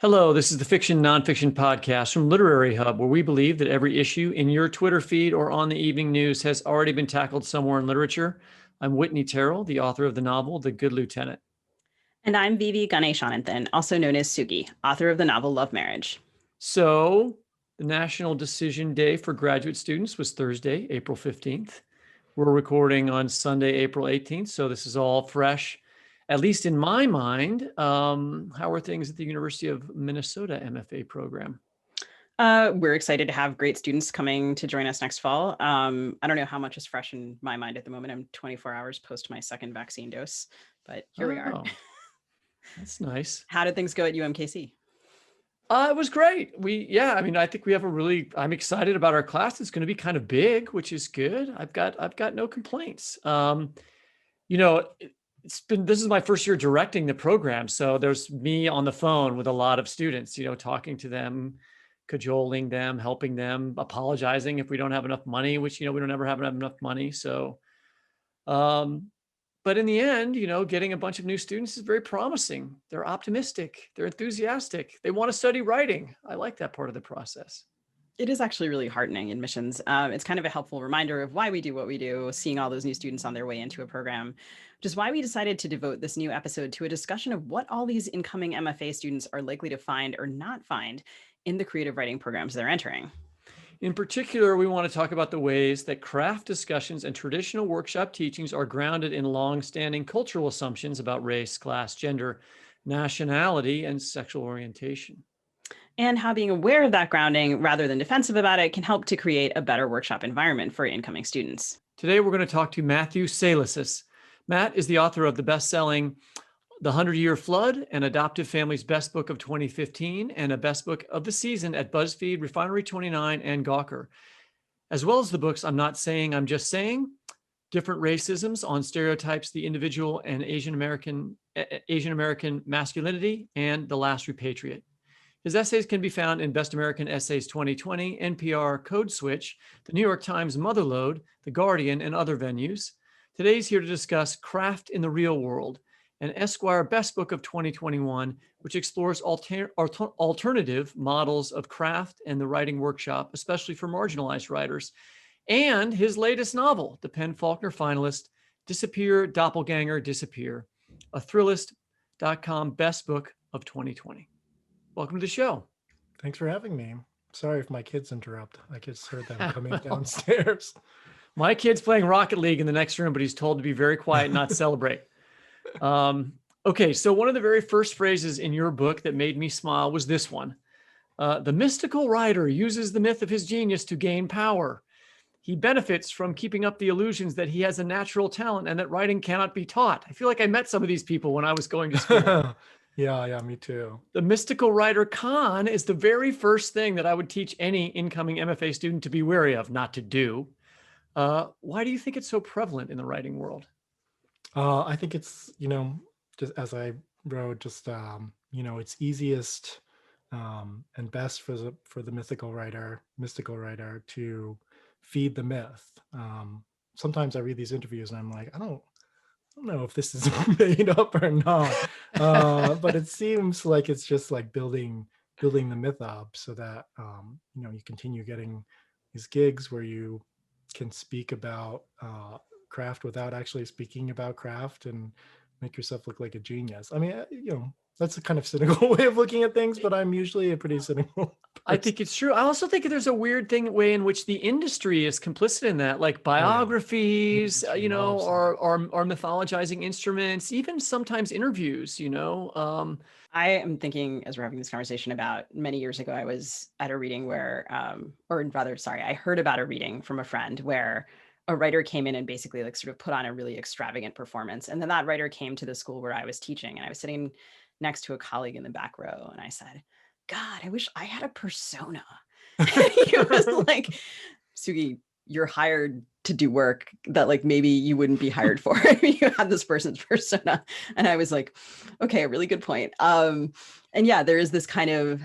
Hello, this is the Fiction Nonfiction Podcast from Literary Hub, where we believe that every issue in your Twitter feed or on the evening news has already been tackled somewhere in literature. I'm Whitney Terrell, the author of the novel The Good Lieutenant. And I'm V.V. Ganeshananthan, also known as Sugi, author of the novel Love Marriage. So, the National Decision Day for graduate students was Thursday, April 15th. We're recording on Sunday, April 18th, so this is all fresh, at least in my mind. How are things at the University of Minnesota MFA program? We're excited to have great students coming to join us next fall. I don't know how much is fresh in my mind at the moment. I'm 24 hours post my second vaccine dose, but here we are. That's nice. How did things go at UMKC? It was great. I think we have I'm excited about our class. It's going to be kind of big, which is good. I've got no complaints. This is my first year directing the program. So there's me on the phone with a lot of students, talking to them, cajoling them, helping them, apologizing if we don't have enough money, which, we don't ever have enough money. So, but in the end, getting a bunch of new students is very promising. They're optimistic. They're enthusiastic. They want to study writing. I like that part of the process. It is actually really heartening in missions. It's kind of a helpful reminder of why we do what we do, seeing all those new students on their way into a program, which is why we decided to devote this new episode to a discussion of what all these incoming MFA students are likely to find or not find in the creative writing programs they're entering. In particular, we want to talk about the ways that craft discussions and traditional workshop teachings are grounded in long-standing cultural assumptions about race, class, gender, nationality, and sexual orientation. And how being aware of that grounding rather than defensive about it can help to create a better workshop environment for incoming students. Today, we're going to talk to Matthew Salisis. Matt is the author of the best-selling The 100-Year Flood, an Adoptive Family's Best Book of 2015, and a Best Book of the Season at BuzzFeed, Refinery 29, and Gawker, as well as the books I'm Not Saying, I'm Just Saying, Different Racisms on Stereotypes, the Individual and Asian American Masculinity, and The Last Repatriate. His essays can be found in Best American Essays 2020, NPR Code Switch, the New York Times Motherlode, The Guardian, and other venues. Today he's here to discuss Craft in the Real World, an Esquire Best Book of 2021, which explores alternative models of craft and the writing workshop, especially for marginalized writers, and his latest novel, the Faulkner finalist, Disappear, Doppelgänger Disappear, a Thrillist.com Best Book of 2020. Welcome to the show. Thanks for having me. Sorry if my kids interrupt. I just heard them coming downstairs. My kid's playing Rocket League in the next room, but he's told to be very quiet and not celebrate. Okay, so one of the very first phrases in your book that made me smile was this one. The mystical writer uses the myth of his genius to gain power. He benefits from keeping up the illusions that he has a natural talent and that writing cannot be taught. I feel like I met some of these people when I was going to school. Yeah, me too. The mystical writer con is the very first thing that I would teach any incoming MFA student to be wary of, not to do. Why do you think it's so prevalent in the writing world? I think it's, just as I wrote, it's easiest and best for the mystical writer to feed the myth. Sometimes I read these interviews and I'm like, I don't know if this is made up or not, but it seems like it's just like building the myth up so that you continue getting these gigs where you can speak about craft without actually speaking about craft and make yourself look like a genius. I mean, that's a kind of cynical way of looking at things, but I'm usually a pretty cynical person. I think it's true. I also think there's a weird way in which the industry is complicit in that, like biographies, are mythologizing instruments, even sometimes interviews, I am thinking, as we're having this conversation, about many years ago, I was at a reading where, I heard about a reading from a friend where a writer came in and basically sort of put on a really extravagant performance. And then that writer came to the school where I was teaching, and I was sitting next to a colleague in the back row. And I said, God, I wish I had a persona. He was like, Sugi, you're hired to do work that maybe you wouldn't be hired for if you had this person's persona. And I was like, okay, a really good point. And yeah, there is this kind of,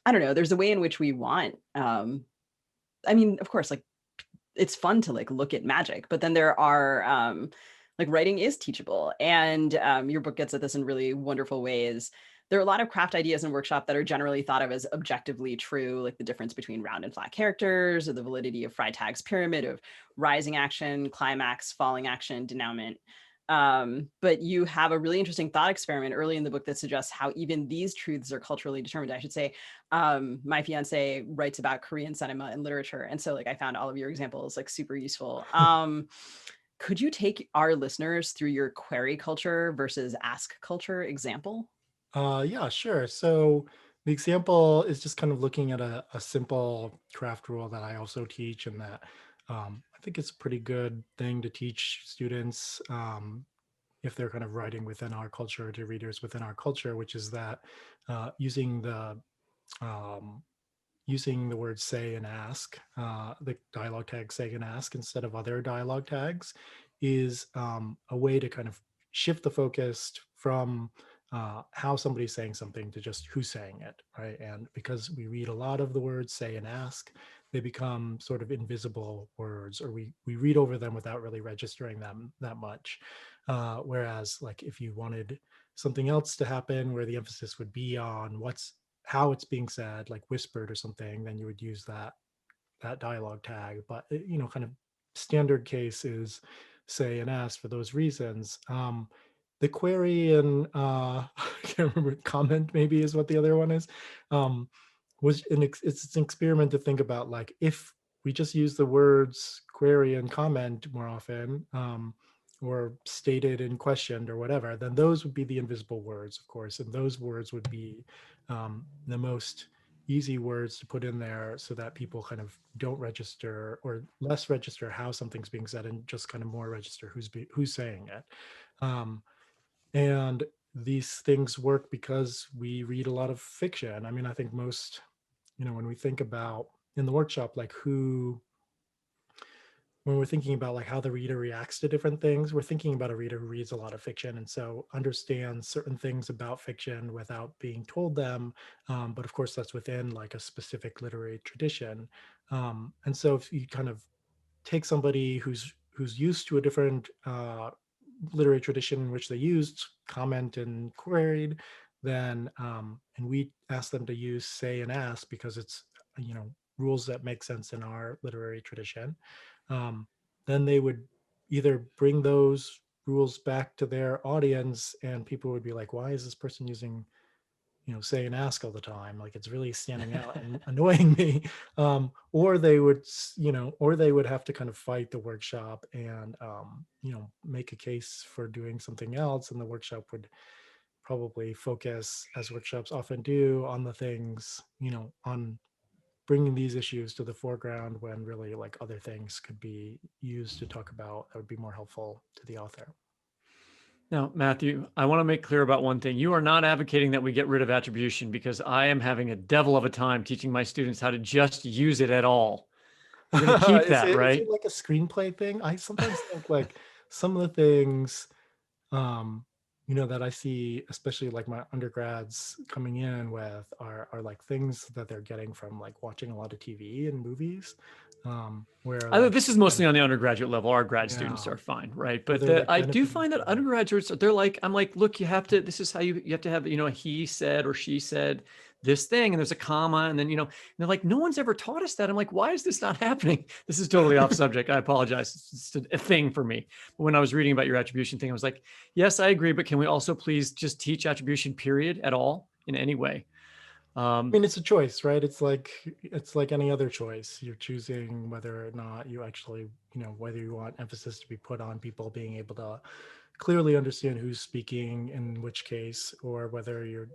I don't know, there's a way in which we want, of course, it's fun to look at magic, but then there are writing is teachable, and your book gets at this in really wonderful ways there are a lot of craft ideas in workshop that are generally thought of as objectively true, like the difference between round and flat characters, or the validity of Freytag's pyramid of rising action, climax, falling action, denouement. But you have a really interesting thought experiment early in the book that suggests how even these truths are culturally determined. I should say, my fiance writes about Korean cinema and literature. And so like I found all of your examples like super useful. Could you take our listeners through your query culture versus ask culture example? Yeah, sure. So the example is just kind of looking at a simple craft rule that I also teach, and that I think it's a pretty good thing to teach students if they're kind of writing within our culture, to readers within our culture, which is that using um, the words say and ask, the dialogue tag say and ask instead of other dialogue tags, is a way to kind of shift the focus from how somebody's saying something to just who's saying it, right? And because we read a lot of the words say and ask, they become sort of invisible words, or we read over them without really registering them that much. Whereas like if you wanted something else to happen where the emphasis would be on how it's being said, like whispered or something, then you would use that dialogue tag. But kind of standard case is say and ask for those reasons. The query and I can't remember, comment maybe is what the other one is. It's an experiment to think about, like if we just use the words query and comment more often, or stated and questioned or whatever, then those would be the invisible words, of course, and those words would be the most easy words to put in there so that people kind of don't register, or less register how something's being said, and just kind of more register who's saying it. And these things work because we read a lot of fiction. I mean, I think most, when we think about in the workshop, like when we're thinking about like how the reader reacts to different things, we're thinking about a reader who reads a lot of fiction and so understands certain things about fiction without being told them. But of course, that's within like a specific literary tradition. And so if you kind of take somebody who's used to a different literary tradition in which they used comment and queried, then and we ask them to use say and ask because it's rules that make sense in our literary tradition, then they would either bring those rules back to their audience and people would be like, why is this person using say and ask all the time, like it's really standing out and annoying me, or they would have to kind of fight the workshop and make a case for doing something else, and the workshop would probably focus, as workshops often do, on the things, on bringing these issues to the foreground, when really like other things could be used to talk about that would be more helpful to the author. Now, Matthew, I want to make clear about one thing. You are not advocating that we get rid of attribution, because I am having a devil of a time teaching my students how to just use it at all. We're going to keep that, right? Is it like a screenplay thing? I sometimes think like some of the things, that I see, especially like my undergrads coming in with, are like things that they're getting from like watching a lot of TV and movies. Where like, this is mostly on the undergraduate level. Our grad students are fine, right? But like I do find that undergraduates, they're like, I'm like, look, you have to, this is how you have to have, he said or she said this thing, and there's a comma, and then, and they're like, no one's ever taught us that. I'm like, why is this not happening? This is totally off subject. I apologize. It's just a thing for me. But when I was reading about your attribution thing, I was like, yes, I agree. But can we also please just teach attribution period at all in any way? I mean, it's a choice, right? It's like any other choice. You're choosing whether or not you actually, whether you want emphasis to be put on people being able to clearly understand who's speaking in which case, or whether you're,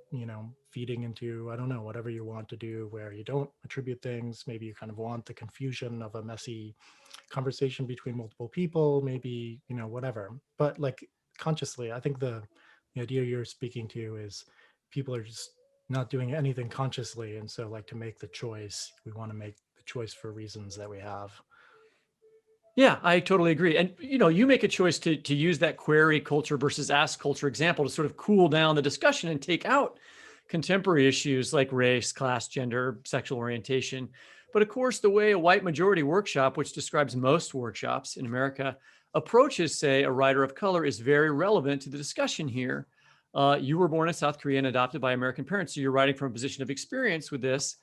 feeding into, I don't know, whatever you want to do, where you don't attribute things. Maybe you kind of want the confusion of a messy conversation between multiple people, maybe, whatever. But like consciously, I think the idea you're speaking to is people are just not doing anything consciously, and so like to make the choice, we want to make the choice for reasons that we have. Yeah, I totally agree. And you make a choice to use that query culture versus ask culture example to sort of cool down the discussion and take out contemporary issues like race, class, gender, sexual orientation. But of course, the way a white majority workshop, which describes most workshops in America, approaches, say, a writer of color is very relevant to the discussion here. You were born in South Korea and adopted by American parents, so you're writing from a position of experience with this.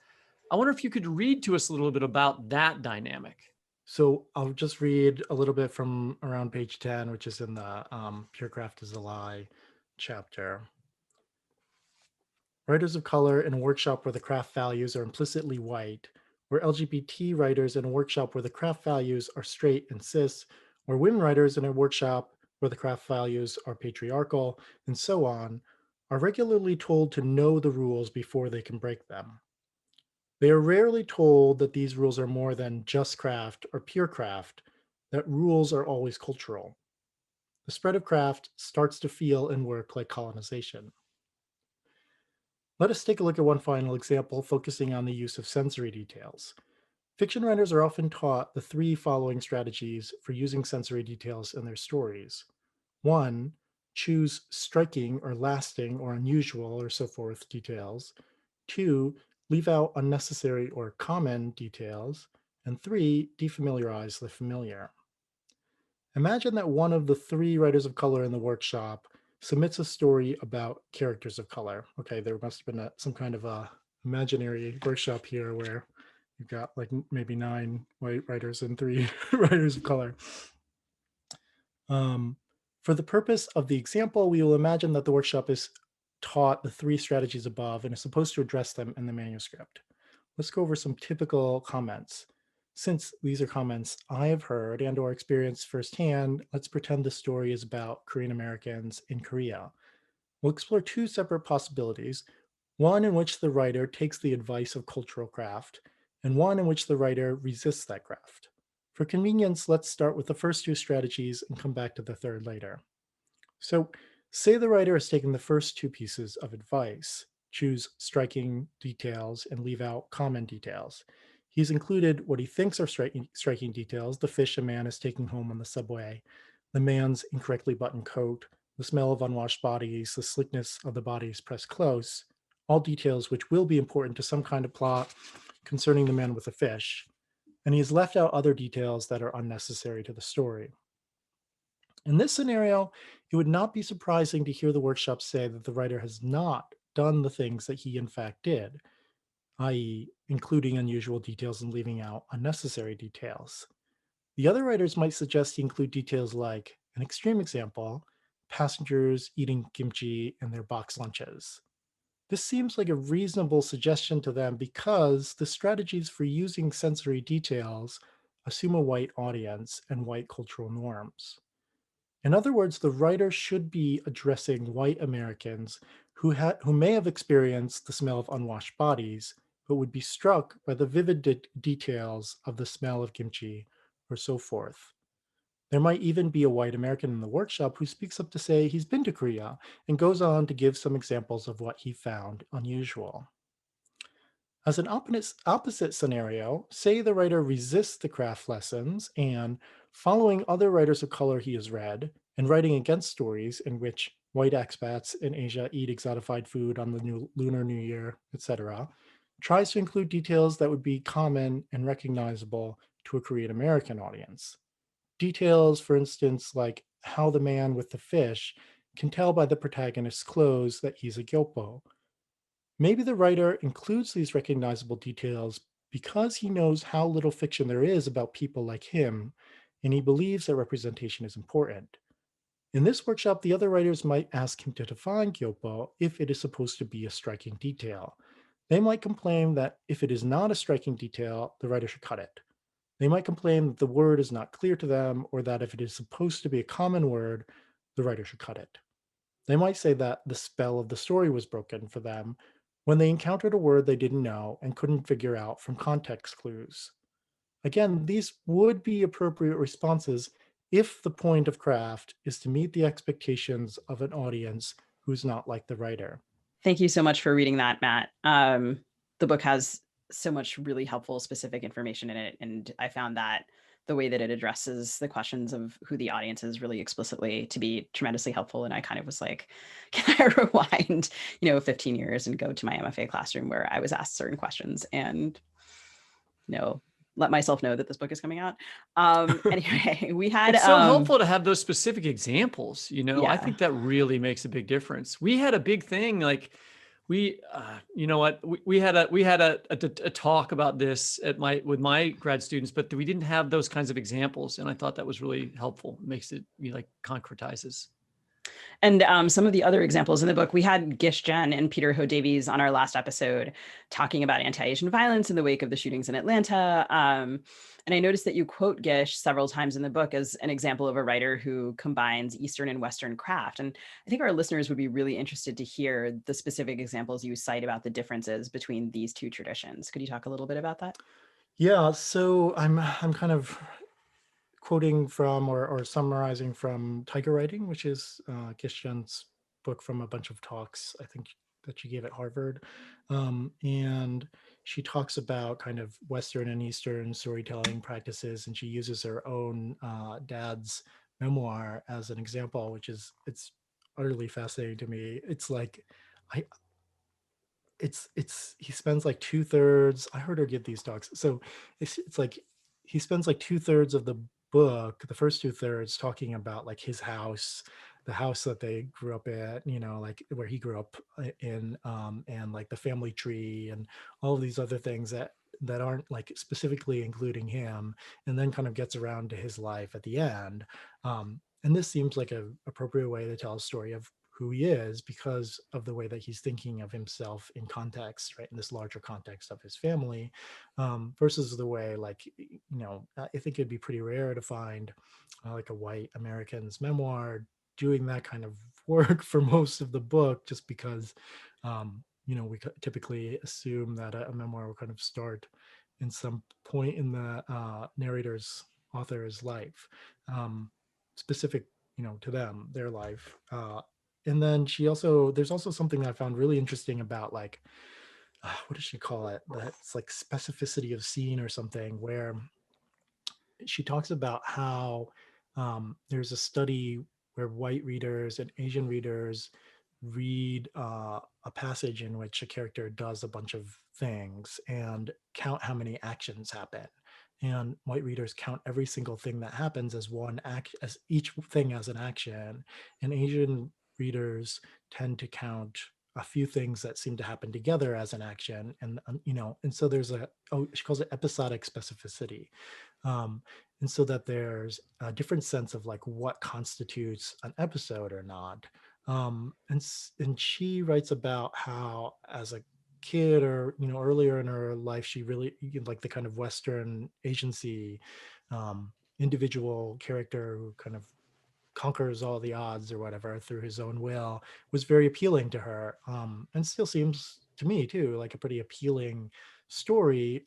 I wonder if you could read to us a little bit about that dynamic. So I'll just read a little bit from around page 10, which is in the Pure Craft is a Lie chapter. Writers of color in a workshop where the craft values are implicitly white, or LGBT writers in a workshop where the craft values are straight and cis, or women writers in a workshop where the craft values are patriarchal, and so on, are regularly told to know the rules before they can break them. They are rarely told that these rules are more than just craft or pure craft, that rules are always cultural. The spread of craft starts to feel and work like colonization. Let us take a look at one final example focusing on the use of sensory details. Fiction writers are often taught the three following strategies for using sensory details in their stories. 1. Choose striking or lasting or unusual or so forth details. 2. Leave out unnecessary or common details. And 3. Defamiliarize the familiar. Imagine that one of the three writers of color in the workshop submits a story about characters of color. Okay, there must have been some kind of a imaginary workshop here where you've got like maybe 9 white writers and 3 writers of color. For the purpose of the example, we will imagine that the workshop is taught the 3 strategies above and is supposed to address them in the manuscript. Let's go over some typical comments. Since these are comments I have heard and or experienced firsthand, let's pretend the story is about Korean Americans in Korea. We'll explore 2 separate possibilities, one in which the writer takes the advice of cultural craft, and one in which the writer resists that craft. For convenience, let's start with the first 2 strategies and come back to the third later. So, say the writer has taken the first 2 pieces of advice, choose striking details and leave out common details. He's included what he thinks are striking details, the fish a man is taking home on the subway, the man's incorrectly buttoned coat, the smell of unwashed bodies, the slickness of the bodies pressed close, all details which will be important to some kind of plot concerning the man with the fish. And he has left out other details that are unnecessary to the story. In this scenario, it would not be surprising to hear the workshop say that the writer has not done the things that he in fact did, i.e., including unusual details and leaving out unnecessary details. The other writers might suggest he include details like, an extreme example, passengers eating kimchi in their box lunches. This seems like a reasonable suggestion to them because the strategies for using sensory details assume a white audience and white cultural norms. In other words, the writer should be addressing white Americans who may have experienced the smell of unwashed bodies, but would be struck by the vivid details of the smell of kimchi or so forth. There might even be a white American in the workshop who speaks up to say he's been to Korea and goes on to give some examples of what he found unusual. As an opposite scenario, say the writer resists the craft lessons and, following other writers of color he has read, and writing against stories in which white expats in Asia eat exotified food on the Lunar New Year, etc., tries to include details that would be common and recognizable to a Korean American audience. Details, for instance, like how the man with the fish can tell by the protagonist's clothes that he's a gyopo. Maybe the writer includes these recognizable details because he knows how little fiction there is about people like him, and he believes that representation is important. In this workshop, the other writers might ask him to define gyopo if it is supposed to be a striking detail. They might complain that if it is not a striking detail, the writer should cut it. They might complain that the word is not clear to them, or that if it is supposed to be a common word, the writer should cut it. They might say that the spell of the story was broken for them when they encountered a word they didn't know and couldn't figure out from context clues. Again, these would be appropriate responses if the point of craft is to meet the expectations of an audience who's not like the writer. Thank you so much for reading that, Matt. The book has so much really helpful, specific information in it. And I found that the way that it addresses the questions of who the audience is really explicitly to be tremendously helpful. And I kind of was like, can I rewind, 15 years and go to my MFA classroom where I was asked certain questions and, let myself know that this book is coming out. Anyway, we had It's so helpful to have those specific examples. I Yeah. think that really makes a big difference. We had a big thing, like we had a talk about this with my grad students, but we didn't have those kinds of examples, and I thought that was really helpful. It makes it like concretizes. And some of the other examples in the book, we had Gish Jen and Peter Ho Davies on our last episode talking about anti-Asian violence in the wake of the shootings in Atlanta. And I noticed that you quote Gish several times in the book as an example of a writer who combines Eastern and Western craft. And I think our listeners would be really interested to hear the specific examples you cite about the differences between these two traditions. Could you talk a little bit about that? Yeah, so I'm kind of quoting from or summarizing from Tiger Writing, which is Gish Jen's book from a bunch of talks, I think, that she gave at Harvard. And she talks about kind of Western and Eastern storytelling practices, and she uses her own dad's memoir as an example, which it's utterly fascinating to me. It's like, he spends like 2/3. I heard her give these talks. So it's like he spends like 2/3 of the book, the first 2/3, talking about like his house, the house that they grew up at, like where he grew up in, and like the family tree and all of these other things that aren't like specifically including him, and then kind of gets around to his life at the end. And this seems like a appropriate way to tell a story of who he is because of the way that he's thinking of himself in context, right, in this larger context of his family, versus the way, like, I think it'd be pretty rare to find like a white American's memoir doing that kind of work for most of the book, just because we typically assume that a memoir will kind of start in some point in the author's life, specific to them, their life. And then there's also something that I found really interesting about, like, what does she call it? That's like specificity of scene or something, where she talks about how there's a study where white readers and Asian readers read a passage in which a character does a bunch of things and count how many actions happen. And white readers count every single thing that happens as one act, as each thing as an action. And Asian readers tend to count a few things that seem to happen together as an action. And, and so there's she calls it episodic specificity. And so that there's a different sense of like what constitutes an episode or not. And she writes about how, as a kid, or earlier in her life, she really like the kind of Western agency, individual character who kind of conquers all the odds or whatever through his own will, was very appealing to her, and still seems to me too like a pretty appealing story.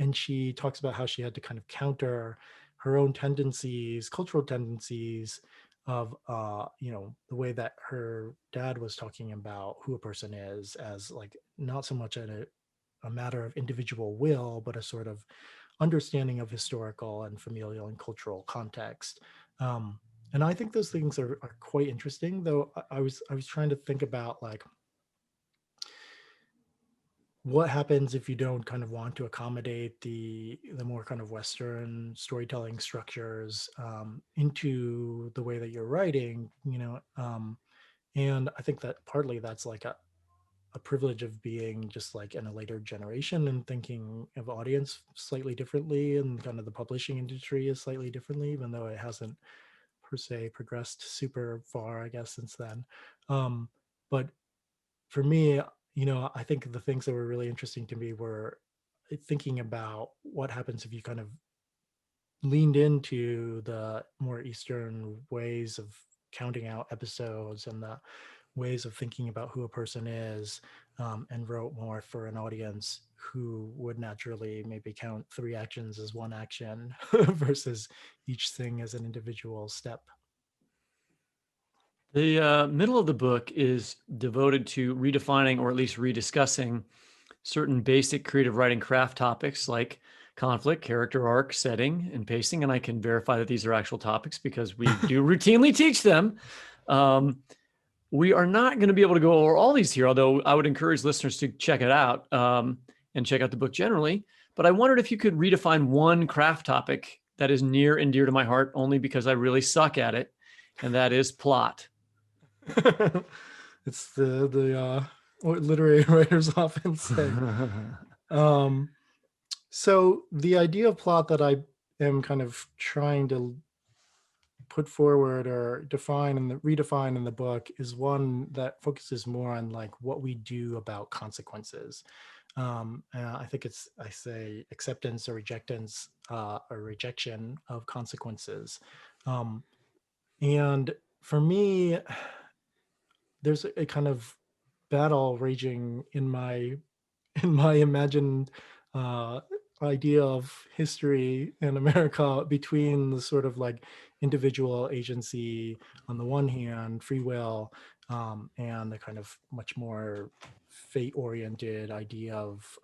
And she talks about how she had to kind of counter her own tendencies, cultural tendencies, of the way that her dad was talking about who a person is, as like not so much a matter of individual will, but a sort of understanding of historical and familial and cultural context. And I think those things are quite interesting, though. I was trying to think about, like, what happens if you don't kind of want to accommodate the more kind of Western storytelling structures into the way that you're writing, and I think that partly that's like a privilege of being just like in a later generation and thinking of audience slightly differently, and kind of the publishing industry is slightly differently, even though it hasn't per se progressed super far, I guess, since then. But for me, I think the things that were really interesting to me were thinking about what happens if you kind of leaned into the more Eastern ways of counting out episodes and the ways of thinking about who a person is, and wrote more for an audience who would naturally maybe count 3 actions as one action versus each thing as an individual step. The middle of the book is devoted to redefining, or at least rediscussing, certain basic creative writing craft topics like conflict, character arc, setting, and pacing. And I can verify that these are actual topics because we do routinely teach them. We are not going to be able to go over all these here, although I would encourage listeners to check it out, and check out the book generally. but I wondered if you could redefine one craft topic that is near and dear to my heart only because I really suck at it, and that is plot. It's what literary writers often say. So the idea of plot that I am kind of trying to put forward or define and redefine in the book is one that focuses more on like what we do about consequences. And I think I say acceptance or rejectance or rejection of consequences. And for me, there's a kind of battle raging in my imagined uh, idea of history in America between the sort of like individual agency on the one hand, free will, and the kind of much more fate-oriented idea of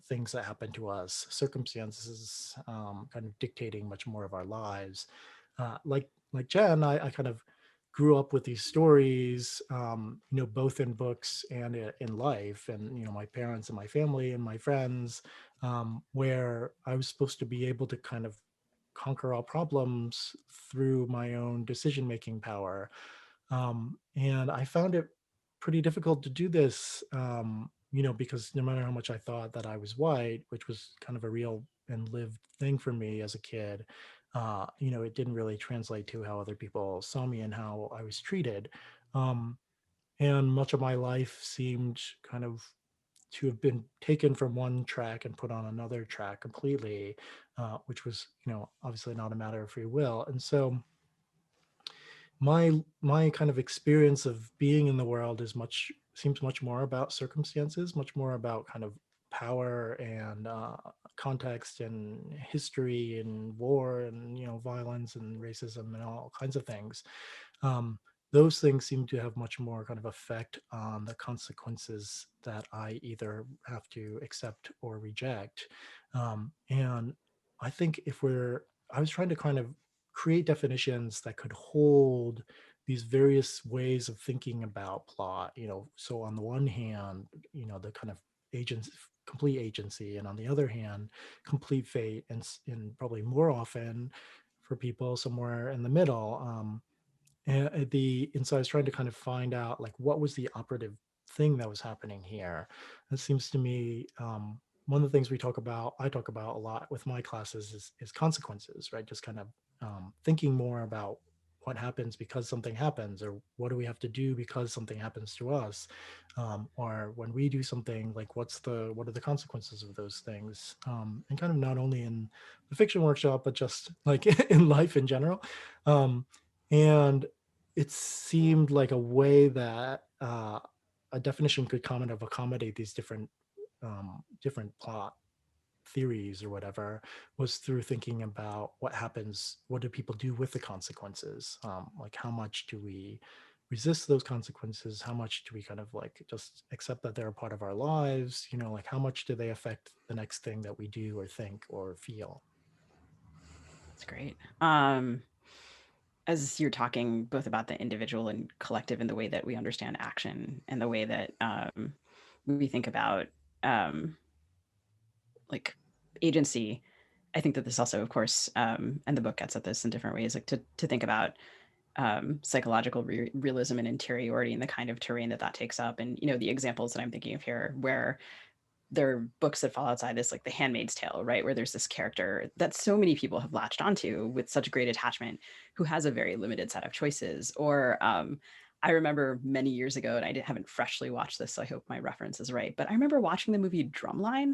things that happen to us, circumstances kind of dictating much more of our lives. Like Jen, I kind of grew up with these stories, both in books and in life, and my parents and my family and my friends, where I was supposed to be able to kind of conquer all problems through my own decision-making power, and I found it pretty difficult to do this, because no matter how much I thought that I was white, which was kind of a real and lived thing for me as a kid, it didn't really translate to how other people saw me and how I was treated. Um, and much of my life seemed kind of to have been taken from one track and put on another track completely, which was, obviously not a matter of free will. And so my kind of experience of being in the world seems much more about circumstances, much more about kind of power and context and history and war and violence and racism and all kinds of things. Those things seem to have much more kind of effect on the consequences that I either have to accept or reject. And I think I was trying to kind of create definitions that could hold these various ways of thinking about plot, so on the one hand, the kind of agency, complete agency, and on the other hand, complete fate, and probably more often for people somewhere in the middle. And so I was trying to kind of find out like what was the operative thing that was happening here. It seems to me one of the things I talk about a lot with my classes is consequences, right? Just kind of thinking more about what happens because something happens, or what do we have to do because something happens to us, or when we do something, like what are the consequences of those things, and kind of not only in the fiction workshop but just like in life in general. And it seemed like a way that a definition could kind of accommodate these different plot theories or whatever, was through thinking about what happens, what do people do with the consequences, like how much do we resist those consequences, how much do we kind of like just accept that they're a part of our lives, like how much do they affect the next thing that we do or think or feel. That's great. As you're talking both about the individual and collective and the way that we understand action and the way that we think about like agency, I think that this also, of course, and the book gets at this in different ways, like to think about psychological realism and interiority and the kind of terrain that takes up. And, the examples that I'm thinking of here, where there are books that fall outside this, like The Handmaid's Tale, right? Where there's this character that so many people have latched onto with such great attachment, who has a very limited set of choices. Or I remember many years ago, and I haven't freshly watched this, so I hope my reference is right, but I remember watching the movie Drumline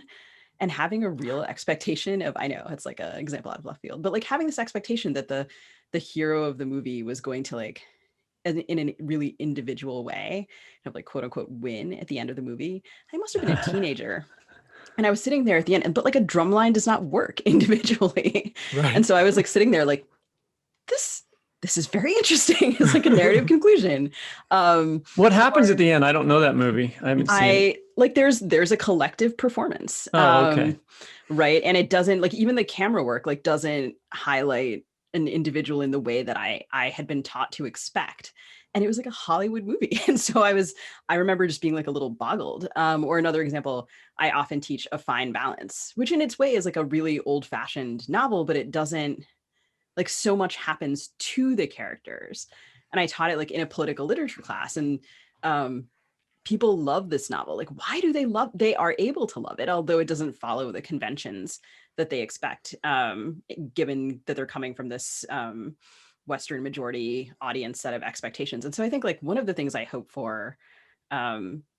and having a real expectation of, I know it's like an example out of left field, but like having this expectation that the hero of the movie was going to like, in a really individual way, kind of like quote unquote win at the end of the movie. I must have been a teenager. And I was sitting there at the end, but like a drum line does not work individually. Right. And so I was like sitting there like, this is very interesting. It's like a narrative conclusion. What happens at the end? I don't know that movie. I haven't seen it. Like there's a collective performance. Oh, okay. Right. And it doesn't, like, even the camera work like doesn't highlight an individual in the way that I had been taught to expect. and it was like a Hollywood movie. And so I remember just being like a little boggled. Or another example, I often teach A Fine Balance, which in its way is like a really old fashioned novel, but it doesn't, like, so much happens to the characters. And I taught it like in a political literature class, and people love this novel. Like, why do they are able to love it, although it doesn't follow the conventions that they expect, given that they're coming from this Western majority audience set of expectations. And so I think like one of the things I hope for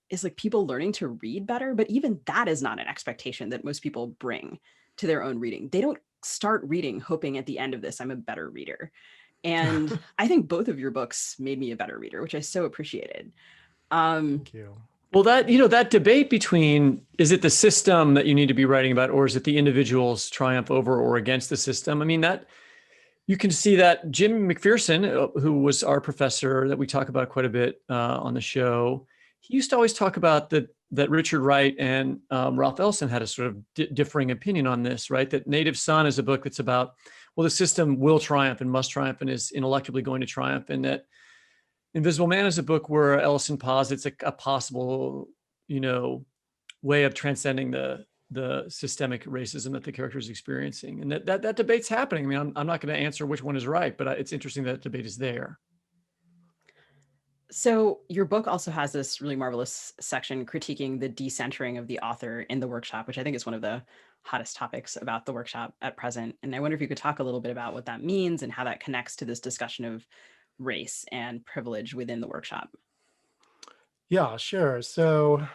is like people learning to read better, but even that is not an expectation that most people bring to their own reading. They don't start reading hoping at the end of this, I'm a better reader. And I think both of your books made me a better reader, which I so appreciated. Thank you. Well, that, that debate between, is it the system that you need to be writing about, or is it the individual's triumph over or against the system? I mean, that you can see that Jim McPherson, who was our professor that we talk about quite a bit on the show, he used to always talk about that Richard Wright and Ralph Ellison had a sort of differing opinion on this, right? That Native Son is a book that's about, well, the system will triumph and must triumph and is ineluctably going to triumph. And that Invisible Man is a book where Ellison posits a possible, way of transcending the systemic racism that the character is experiencing. And that debate's happening. I mean, I'm not going to answer which one is right, but it's interesting that debate is there. So your book also has this really marvelous section critiquing the decentering of the author in the workshop, which I think is one of the hottest topics about the workshop at present. And I wonder if you could talk a little bit about what that means and how that connects to this discussion of race and privilege within the workshop. Yeah, sure. So,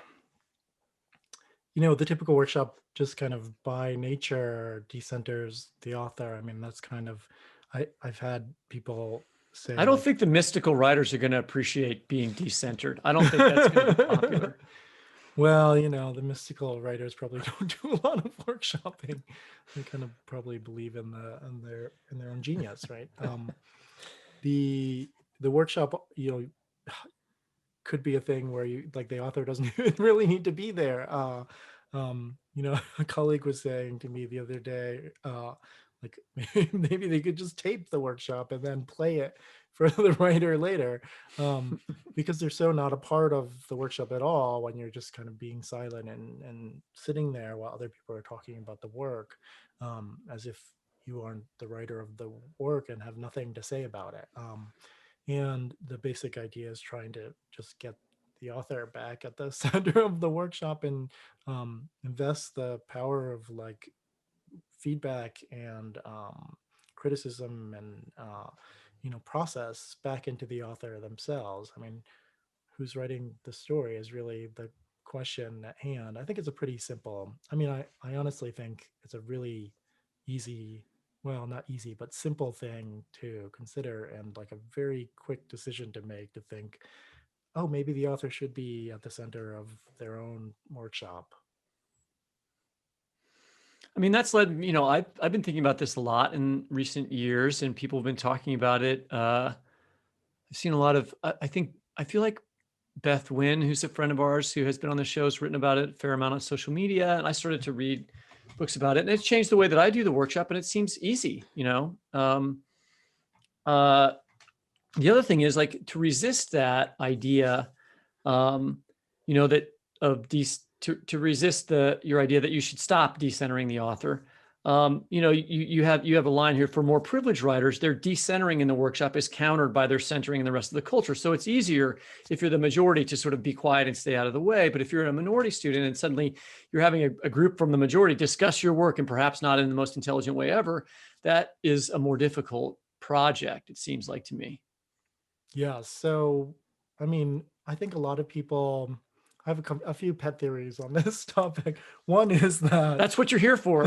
the typical workshop just kind of by nature decenters the author. I mean, that's kind of, I've had people say, I don't think the mystical writers are going to appreciate being decentered. I don't think that's going to be popular. Well, the mystical writers probably don't do a lot of workshopping. They kind of probably believe in their own genius, right? The workshop, could be a thing where you like the author doesn't even really need to be there. A colleague was saying to me the other day, like maybe they could just tape the workshop and then play it for the writer later, because they're so not a part of the workshop at all when you're just kind of being silent and sitting there while other people are talking about the work, as if you aren't the writer of the work and have nothing to say about it. And the basic idea is trying to just get the author back at the center of the workshop and invest the power of like feedback and criticism and process back into the author themselves. I mean, who's writing the story is really the question at hand. I think it's a pretty simple. I mean, I honestly think it's a really easy, well, not easy, but simple thing to consider and like a very quick decision to make, to think, oh, maybe the author should be at the center of their own workshop. I mean, that's led, I've been thinking about this a lot in recent years, and people have been talking about it. I've seen a lot of, I feel like Beth Wynn, who's a friend of ours who has been on the show, has written about it a fair amount on social media. And I started to read books about it, and it's changed the way that I do the workshop, and it seems easy, the other thing is like to resist that idea, that of these, to resist your idea that you should stop decentering the author. You have a line here: for more privileged writers, their decentering in the workshop is countered by their centering in the rest of the culture. So it's easier if you're the majority to sort of be quiet and stay out of the way. But if you're a minority student and suddenly you're having a group from the majority discuss your work, and perhaps not in the most intelligent way ever, that is a more difficult project, it seems like to me. Yeah. So, I mean, I think a lot of people, I have a few pet theories on this topic. One is that That's what you're here for.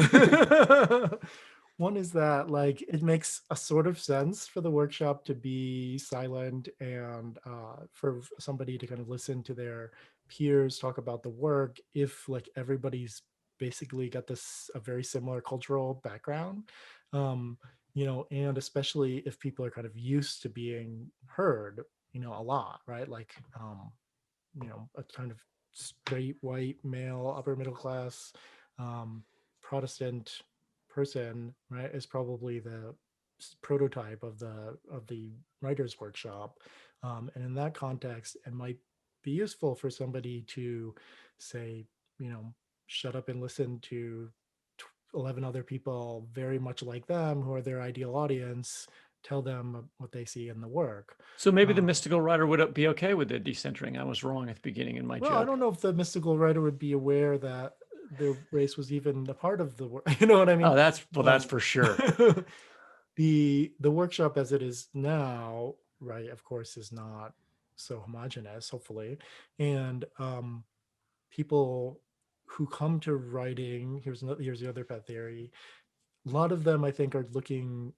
one is that like it makes a sort of sense for the workshop to be silent and for somebody to kind of listen to their peers talk about the work if like everybody's basically got a very similar cultural background. And especially if people are kind of used to being heard, a lot, right? Like, a kind of straight white male upper middle class Protestant person, right, is probably the prototype of the writer's workshop. And in that context, it might be useful for somebody to say, shut up and listen to 11 other people very much like them who are their ideal audience, tell them what they see in the work. So maybe the mystical writer would be okay with the decentering. I was wrong at the beginning in my Well, I joke. don't know if the mystical writer would be aware that their race was even a part of the work. You know what I mean? Oh, that's for sure. The workshop as it is now, right, of course, is not so homogenous, hopefully. And people who come to writing, here's the other pet theory. A lot of them, I think, are looking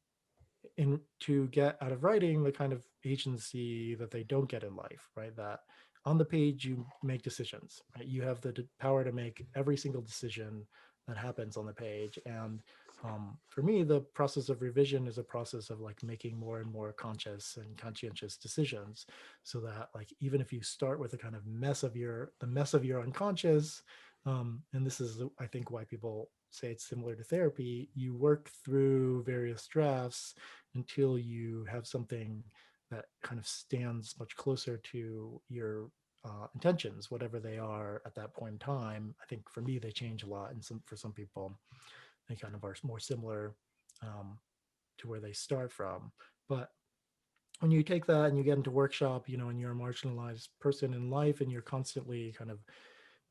to get out of writing the kind of agency that they don't get in life, right? That on the page you make decisions, right? You have the power to make every single decision that happens on the page. And for me, the process of revision is a process of like making more and more conscious and conscientious decisions, so that like even if you start with a kind of the mess of your unconscious, and this is I think why people say it's similar to therapy, you work through various drafts until you have something that kind of stands much closer to your intentions, whatever they are at that point in time. I think for me, they change a lot, and for some people, they kind of are more similar to where they start from. But when you take that and you get into workshop, and you're a marginalized person in life, and you're constantly kind of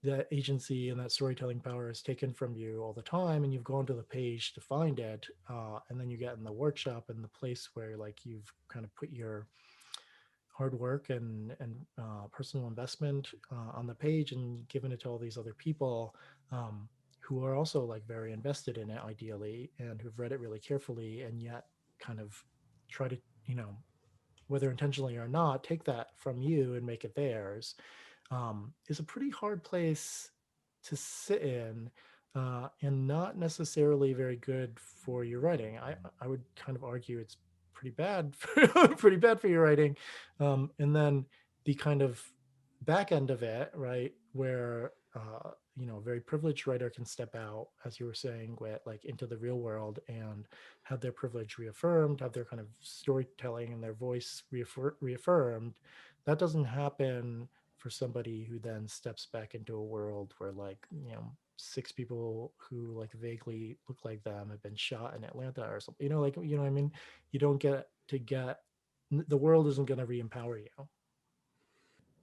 that agency and that storytelling power is taken from you all the time, and you've gone to the page to find it, and then you get in the workshop and the place where like you've kind of put your hard work and personal investment on the page and given it to all these other people who are also like very invested in it ideally, and who've read it really carefully, and yet kind of try to whether intentionally or not take that from you and make it theirs, is a pretty hard place to sit in, and not necessarily very good for your writing. I would kind of argue it's pretty bad pretty bad for your writing. And then the kind of back end of it, right, where a very privileged writer can step out, as you were saying, with like into the real world and have their privilege reaffirmed, have their kind of storytelling and their voice reaffirmed. That doesn't happen for somebody who then steps back into a world where like 6 people who like vaguely look like them have been shot in Atlanta or something, like what I mean. You don't get the world isn't going to re-empower you.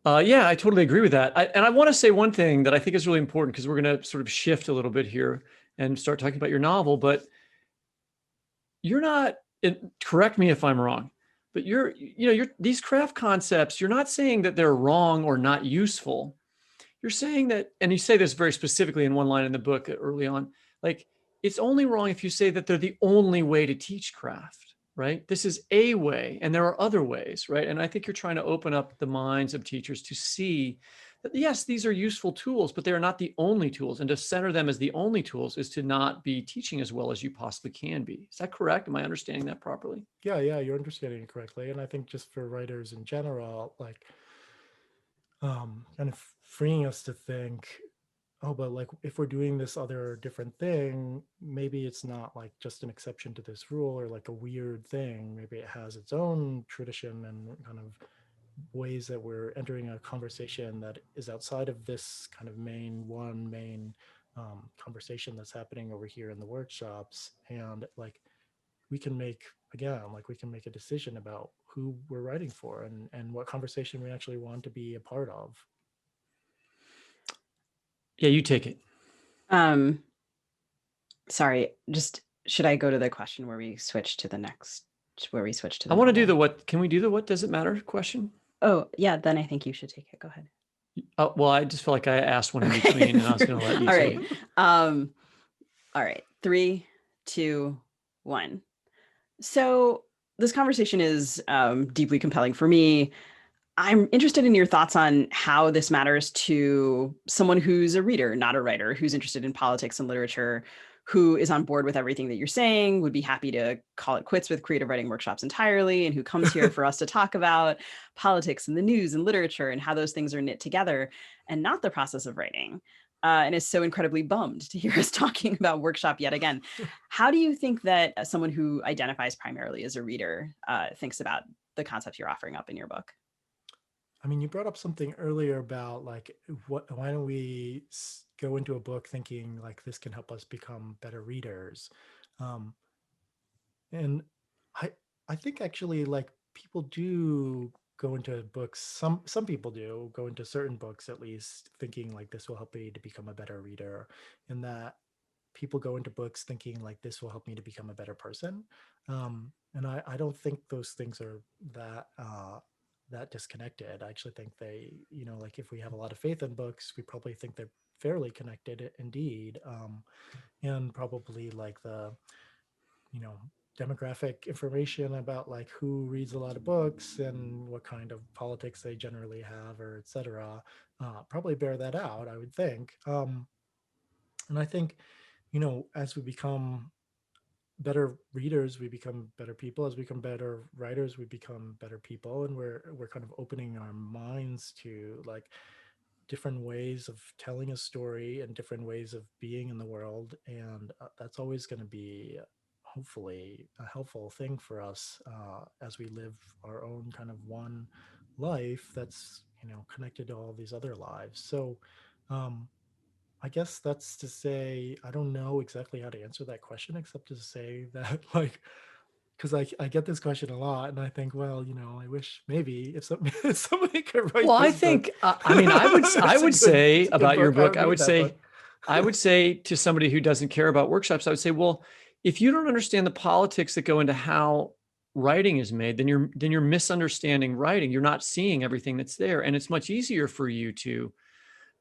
Yeah, I totally agree with that. And I want to say one thing that I think is really important, because we're going to sort of shift a little bit here and start talking about your novel, but you're not, correct me if I'm wrong, but you're these craft concepts, you're not saying that they're wrong or not useful. You're saying that, and you say this very specifically in one line in the book early on, like it's only wrong if you say that they're the only way to teach craft, right? This is a way, and there are other ways, right? And I think you're trying to open up the minds of teachers to see that, yes, these are useful tools, but they are not the only tools. And to center them as the only tools is to not be teaching as well as you possibly can be. Is that correct? Am I understanding that properly? Yeah, you're understanding it correctly. And I think just for writers in general, like kind of freeing us to think, oh, but like if we're doing this other different thing, maybe it's not like just an exception to this rule or like a weird thing. Maybe it has its own tradition and kind of ways that we're entering a conversation that is outside of this kind of main conversation that's happening over here in the workshops. And like we can make a decision about who we're writing for and what conversation we actually want to be a part of. Yeah, you take it. Sorry, just should I go to the question where we switch to the next, where we switch to the I want to do novel? the what, can we do the what does it matter question? Oh, yeah, then I think you should take it. Go ahead. Well, I just feel like I asked one in between, and I was going to let you All take right. it. All right. 3, 2, 1. So this conversation is deeply compelling for me. I'm interested in your thoughts on how this matters to someone who's a reader, not a writer, who's interested in politics and literature, who is on board with everything that you're saying, would be happy to call it quits with creative writing workshops entirely, and who comes here for us to talk about politics and the news and literature and how those things are knit together and not the process of writing. And is so incredibly bummed to hear us talking about workshop yet again. How do you think that someone who identifies primarily as a reader thinks about the concepts you're offering up in your book? I mean, you brought up something earlier about like, why don't we go into a book thinking like this can help us become better readers? Um, and I, I think actually like people do go into books. Some people do go into certain books at least thinking like this will help me to become a better reader, and that people go into books thinking like this will help me to become a better person. And I don't think those things are that disconnected. I actually think they, like if we have a lot of faith in books, we probably think they're fairly connected indeed. And probably like the, you know, demographic information about like who reads a lot of books and what kind of politics they generally have, or et cetera, probably bear that out, I would think. And I think, as we become better readers, we become better people. As we become better writers, we become better people. And we're kind of opening our minds to like different ways of telling a story and different ways of being in the world. And that's always going to be hopefully a helpful thing for us as we live our own kind of one life that's, connected to all these other lives. So I guess that's to say, I don't know exactly how to answer that question, except to say that, like, because I get this question a lot, and I think, well, I wish maybe if, if somebody could write Well, I this book, think, I mean, I would say it's a good about your book. I book, would read that book. I would say to somebody who doesn't care about workshops, I would say, well, if you don't understand the politics that go into how writing is made, then you're misunderstanding writing. You're not seeing everything that's there. And it's much easier for you to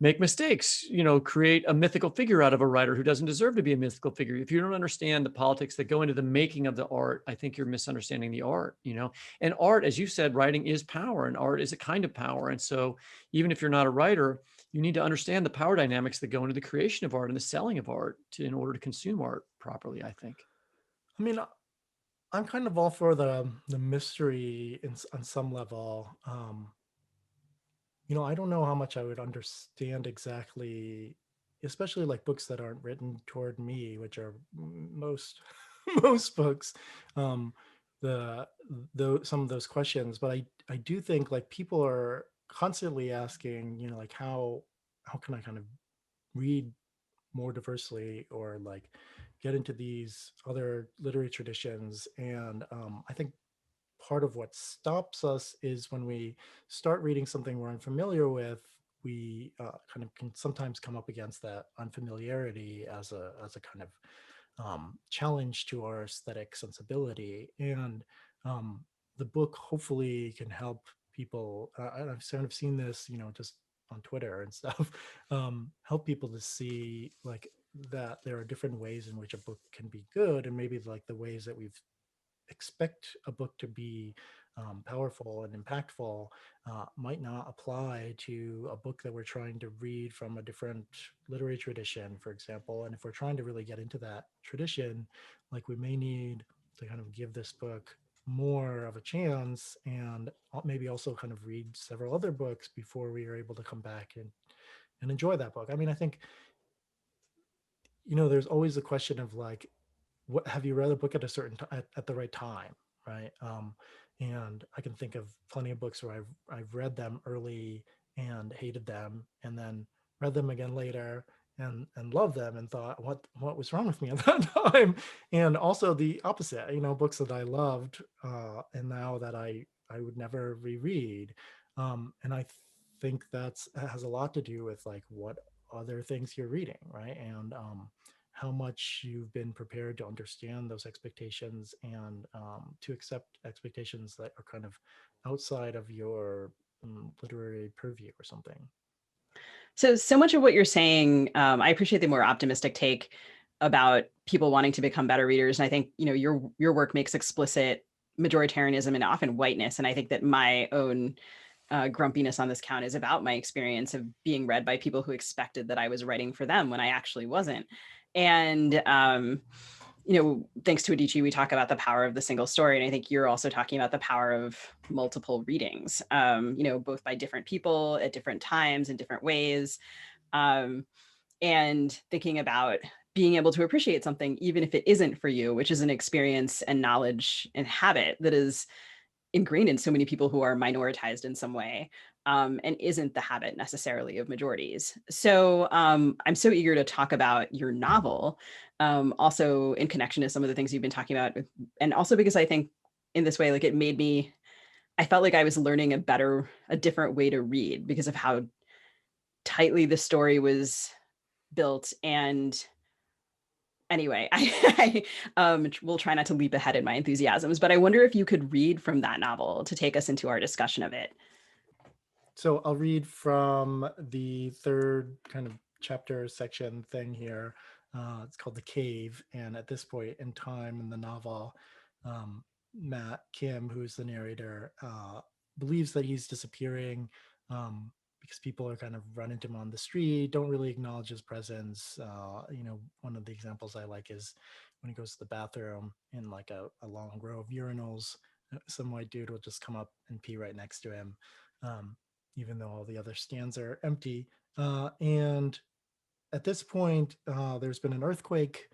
make mistakes, create a mythical figure out of a writer who doesn't deserve to be a mythical figure. If you don't understand the politics that go into the making of the art, I think you're misunderstanding the art, and art, as you said, writing is power, and art is a kind of power. And so even if you're not a writer, you need to understand the power dynamics that go into the creation of art and the selling of art in order to consume art properly, I think. I mean, I'm kind of all for the mystery on some level. I don't know how much I would understand exactly, especially like books that aren't written toward me, which are most most books. Um, some of those questions, but I do think like people are constantly asking, like how can I kind of read more diversely, or like get into these other literary traditions. And I think part of what stops us is when we start reading something we're unfamiliar with, we kind of can sometimes come up against that unfamiliarity as a kind of challenge to our aesthetic sensibility. And the book hopefully can help people. I've sort of seen this, just on Twitter and stuff, help people to see like that there are different ways in which a book can be good, and maybe like the ways that we've expect a book to be powerful and impactful might not apply to a book that we're trying to read from a different literary tradition, for example. And if we're trying to really get into that tradition, like we may need to kind of give this book more of a chance, and maybe also kind of read several other books before we are able to come back and enjoy that book. I mean, I think, there's always a question of like, what have you read a book at a certain at the right time, right? And I can think of plenty of books where I've read them early and hated them, and then read them again later and loved them, and thought, what was wrong with me at that time? And also the opposite, books that I loved and now that I would never reread. And I think that has a lot to do with like what other things you're reading, right? And how much you've been prepared to understand those expectations, and to accept expectations that are kind of outside of your literary purview or something. So much of what you're saying, I appreciate the more optimistic take about people wanting to become better readers. And I think, your work makes explicit majoritarianism and often whiteness. And I think that my own grumpiness on this count is about my experience of being read by people who expected that I was writing for them when I actually wasn't. And, thanks to Adichie, we talk about the power of the single story. And I think you're also talking about the power of multiple readings, both by different people at different times in different ways. And thinking about being able to appreciate something, even if it isn't for you, which is an experience and knowledge and habit that is ingrained in so many people who are minoritized in some way. and isn't the habit necessarily of majorities. So I'm so eager to talk about your novel, also in connection to some of the things you've been talking about, and also because I think in this way, like it made me, I felt like I was learning a different way to read because of how tightly the story was built. And anyway, I will try not to leap ahead in my enthusiasms, but I wonder if you could read from that novel to take us into our discussion of it. So I'll read from the third kind of chapter section thing here. It's called The Cave. And at this point in time in the novel, Matt Kim, who's the narrator, believes that he's disappearing because people are kind of run into him on the street, don't really acknowledge his presence. One of the examples I like is when he goes to the bathroom in like a long row of urinals, some white dude will just come up and pee right next to him. Even though all the other stands are empty. And at this point, there's been an earthquake,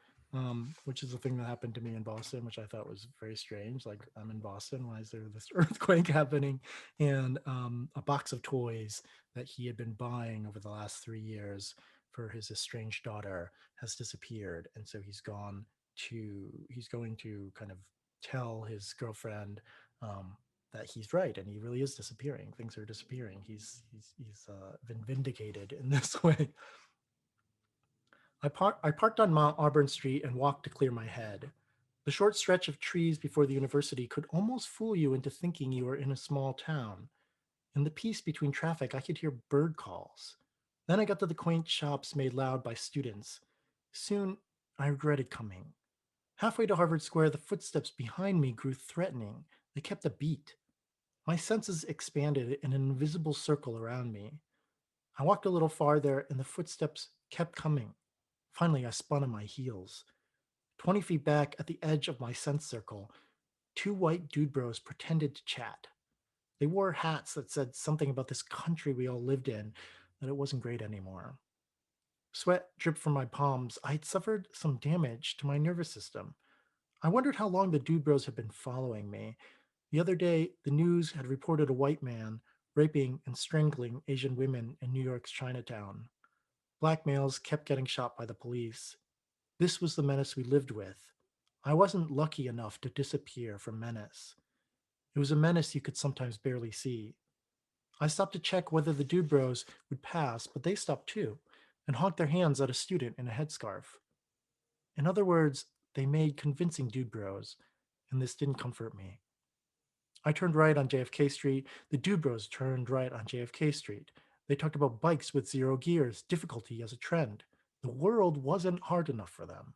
which is a thing that happened to me in Boston, which I thought was very strange. Like, I'm in Boston, why is there this earthquake happening? And a box of toys that he had been buying over the last 3 years for his estranged daughter has disappeared. And so he's going to kind of tell his girlfriend that he's right and he really is disappearing. Things are disappearing. He's been vindicated in this way. I parked on Mount Auburn Street and walked to clear my head. The short stretch of trees before the university could almost fool you into thinking you were in a small town. In the peace between traffic, I could hear bird calls. Then I got to the quaint shops made loud by students. Soon, I regretted coming. Halfway to Harvard Square, the footsteps behind me grew threatening. They kept a beat. My senses expanded in an invisible circle around me. I walked a little farther, and the footsteps kept coming. Finally, I spun on my heels. 20 feet back at the edge of my sense circle, two white dude bros pretended to chat. They wore hats that said something about this country we all lived in, that it wasn't great anymore. Sweat dripped from my palms. I had suffered some damage to my nervous system. I wondered how long the dude bros had been following me. The other day, the news had reported a white man raping and strangling Asian women in New York's Chinatown. Black males kept getting shot by the police. This was the menace we lived with. I wasn't lucky enough to disappear from menace. It was a menace you could sometimes barely see. I stopped to check whether the dude bros would pass, but they stopped too, and honked their hands at a student in a headscarf. In other words, they made convincing dude bros, and this didn't comfort me. I turned right on JFK Street. The dude bros turned right on JFK Street. They talked about bikes with 0 gears, difficulty as a trend. The world wasn't hard enough for them.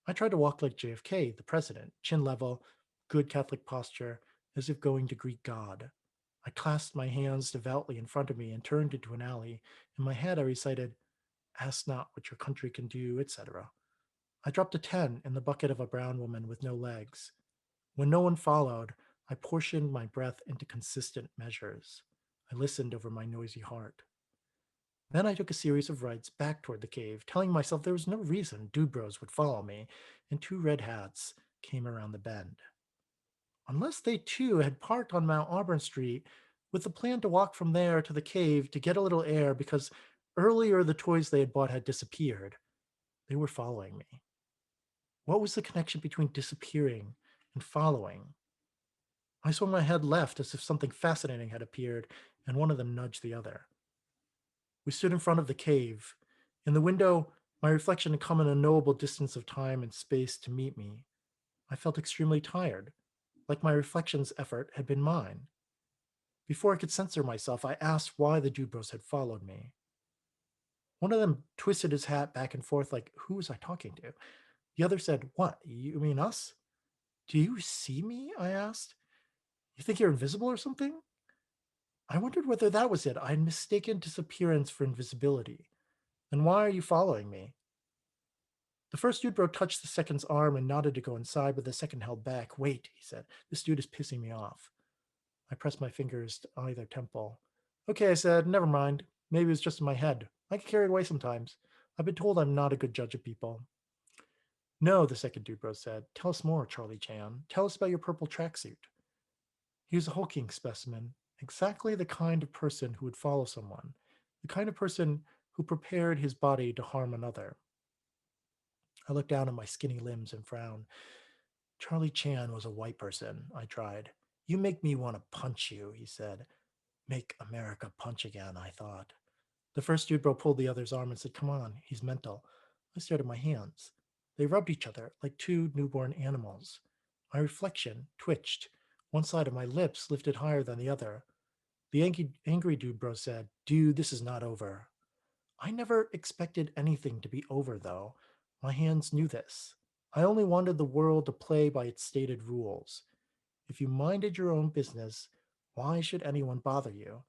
I tried to walk like JFK, the president, chin level, good Catholic posture, as if going to greet God. I clasped my hands devoutly in front of me and turned into an alley. In my head, I recited, "Ask not what your country can do," etc. I dropped a 10 in the bucket of a brown woman with no legs. When no one followed, I portioned my breath into consistent measures. I listened over my noisy heart. Then I took a series of rides back toward the cave, telling myself there was no reason dude bros would follow me, and two red hats came around the bend. Unless they too had parked on Mount Auburn Street with the plan to walk from there to the cave to get a little air because earlier the toys they had bought had disappeared, they were following me. What was the connection between disappearing and following? I swung my head left as if something fascinating had appeared, and one of them nudged the other. We stood in front of the cave. In the window, my reflection had come an unknowable distance of time and space to meet me. I felt extremely tired, like my reflection's effort had been mine. Before I could censor myself, I asked why the dude bros had followed me. One of them twisted his hat back and forth like, who was I talking to? The other said, "What, you mean us?" "Do you see me?" I asked. "You think you're invisible or something?" I wondered whether that was it. I had mistaken disappearance for invisibility. "Then why are you following me?" The first dude bro touched the second's arm and nodded to go inside, but the second held back. "Wait," he said. "This dude is pissing me off." I pressed my fingers to either temple. "Okay," I said. "Never mind. Maybe it was just in my head. I get carried away sometimes. I've been told I'm not a good judge of people." "No," the second dude bro said. "Tell us more, Charlie Chan. Tell us about your purple tracksuit." He was a hulking specimen, exactly the kind of person who would follow someone, the kind of person who prepared his body to harm another. I looked down at my skinny limbs and frowned. Charlie Chan was a white person, I tried. You make me want to punch you, he said. Make America punch again, I thought. The first dude bro pulled the other's arm and said, come on, he's mental. I stared at my hands. They rubbed each other like two newborn animals. My reflection twitched. One side of my lips lifted higher than the other. The angry dude bro said, dude, this is not over. I never expected anything to be over, though. My hands knew this. I only wanted the world to play by its stated rules. If you minded your own business, why should anyone bother you?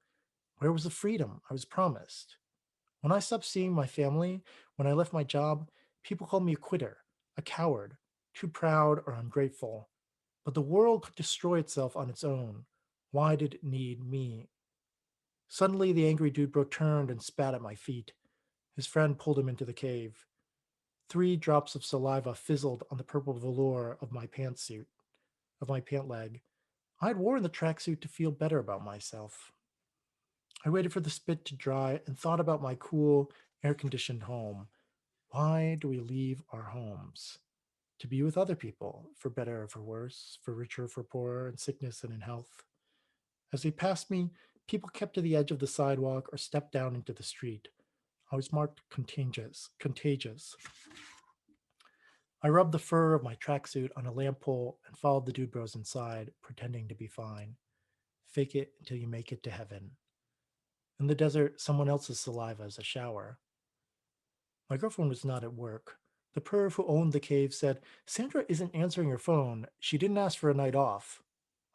Where was the freedom I was promised? When I stopped seeing my family, when I left my job, people called me a quitter, a coward, too proud or ungrateful. But the world could destroy itself on its own. Why did it need me? Suddenly, the angry dude bro turned and spat at my feet. His friend pulled him into the cave. 3 drops of saliva fizzled on the purple velour of my pantsuit, of my pant leg. I had worn the tracksuit to feel better about myself. I waited for the spit to dry and thought about my cool, air-conditioned home. Why do we leave our homes? To be with other people, for better or for worse, for richer or for poorer, in sickness and in health. As they passed me, people kept to the edge of the sidewalk or stepped down into the street. I was marked contagious. I rubbed the fur of my tracksuit on a lamp pole and followed the dude bros inside, pretending to be fine. Fake it until you make it to heaven. In the desert, someone else's saliva is a shower. My girlfriend was not at work. The perv who owned the cave said, Sandra isn't answering her phone. She didn't ask for a night off.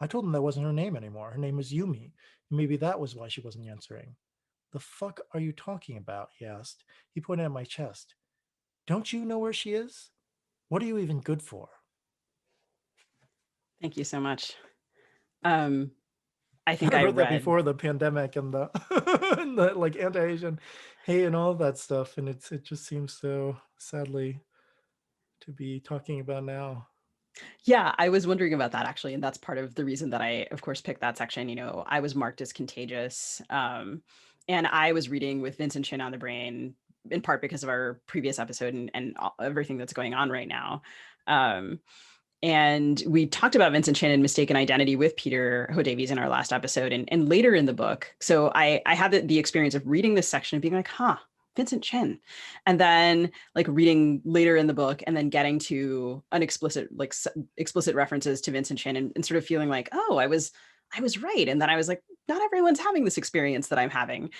I told him that wasn't her name anymore. Her name was Yumi. Maybe that was why she wasn't answering. The fuck are you talking about? He asked. He pointed at my chest. Don't you know where she is? What are you even good for? Thank you so much. Um, I think I I wrote that read. before the pandemic and the, and the like anti-Asian hate and all that stuff, and it just seems so sadly to be talking about now. Yeah, I was wondering about that actually, and that's part of the reason that I, of course, picked that section. I was marked as contagious, and I was reading with Vincent Chin on the brain, in part because of our previous episode and everything that's going on right now. Um, and we talked about Vincent Chin and mistaken identity with Peter Ho-Davies in our last episode, and later in the book. So I had the experience of reading this section and being like, huh, Vincent Chin, and then like reading later in the book and then getting to explicit references to Vincent Chin and sort of feeling like, oh, I was right. And then I was like, not everyone's having this experience that I'm having.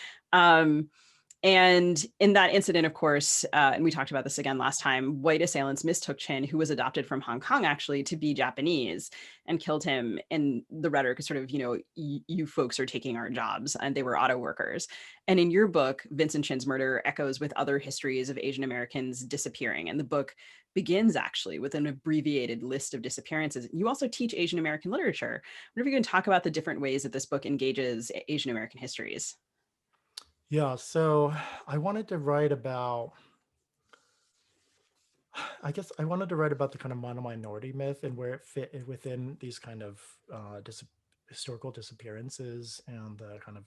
And in that incident, of course, and we talked about this again last time, white assailants mistook Chin, who was adopted from Hong Kong, actually, to be Japanese and killed him. And the rhetoric is sort of, you folks are taking our jobs, and they were auto workers. And in your book, Vincent Chin's murder echoes with other histories of Asian Americans disappearing. And the book begins actually with an abbreviated list of disappearances. You also teach Asian American literature. I wonder if you can talk about the different ways that this book engages Asian American histories. Yeah, so I wanted to write about, I wanted to write about the kind of mono-minority myth and where it fit within these kind of historical disappearances and the kind of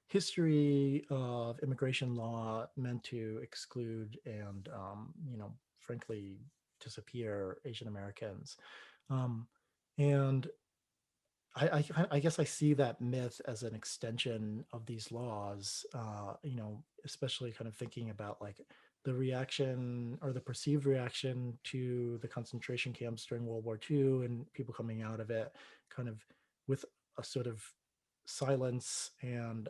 history of immigration law meant to exclude and, frankly, disappear Asian Americans. And I guess I see that myth as an extension of these laws, especially kind of thinking about like the reaction or the perceived reaction to the concentration camps during World War II and people coming out of it kind of with a sort of silence and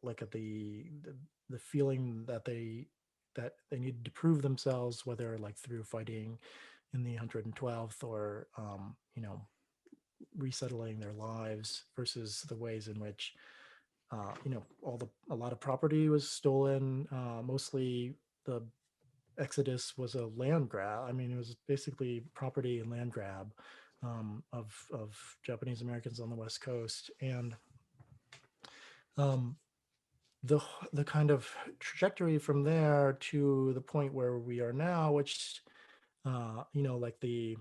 like the feeling that they needed to prove themselves, whether like through fighting in the 112th or resettling their lives versus the ways in which a lot of property was stolen. Mostly the exodus was a land grab. I mean, it was basically property and land grab of Japanese Americans on the West Coast, and um, the kind of trajectory from there to the point where we are now, which like the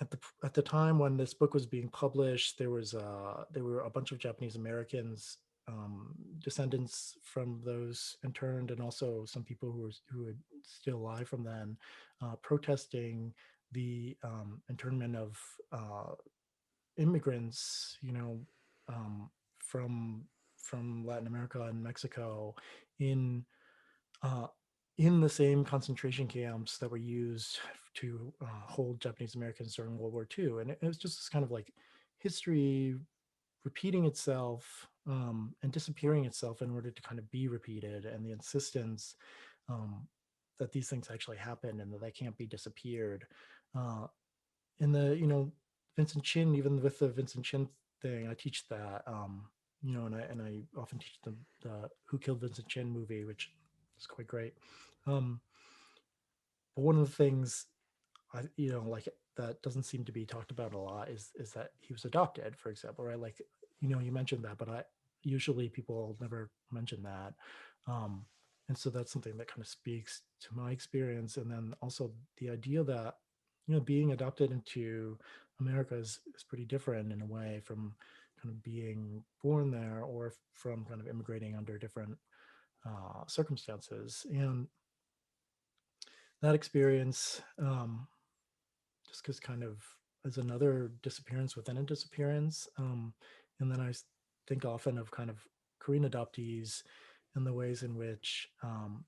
at the time when this book was being published, there were a bunch of Japanese Americans, descendants from those interned, and also some people who were still alive from then, protesting the internment of immigrants, um, from Latin America and Mexico in uh, in the same concentration camps that were used to hold Japanese Americans during World War II. And it was just this kind of like history repeating itself, and disappearing itself in order to kind of be repeated, and the insistence, um, that these things actually happen and that they can't be disappeared. Uh, in the, Vincent Chin, even with the Vincent Chin thing, I teach that, and I often teach the Who Killed Vincent Chin movie, which is quite great. Um, but one of the things like that doesn't seem to be talked about a lot is that he was adopted, for example, right? Like, you mentioned that, but I usually people never mention that. Um, and so that's something that kind of speaks to my experience. And then also the idea that, being adopted into America is pretty different in a way from kind of being born there, or from kind of immigrating under different circumstances. And that experience, just because kind of as another disappearance within a disappearance. And then think often of kind of Korean adoptees and the ways in which,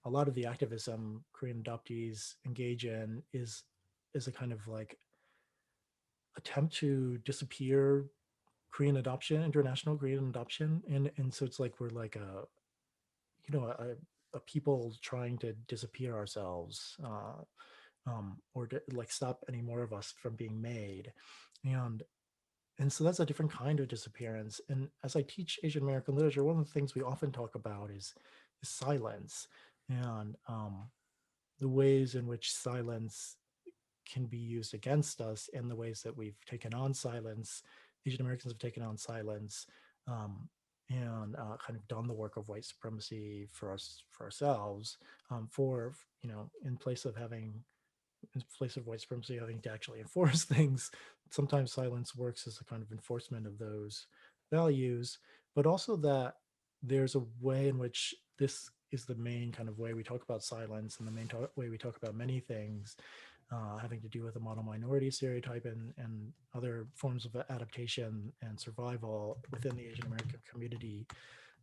a lot of the activism Korean adoptees engage in is a kind of like attempt to disappear Korean adoption, international Korean adoption. And so it's like we're like a people trying to disappear ourselves, or to like stop any more of us from being made. And so that's a different kind of disappearance. And as I teach Asian American literature, one of the things we often talk about is silence, and the ways in which silence can be used against us, and the ways that we've taken on silence. Asian Americans have taken on silence, um, and kind of done the work of white supremacy for ourselves, for in place of white supremacy having to actually enforce things. Sometimes silence works as a kind of enforcement of those values, but also that there's a way in which this is the main kind of way we talk about silence, and the main way we talk about many things, having to do with the model minority stereotype, and other forms of adaptation and survival within the Asian American community,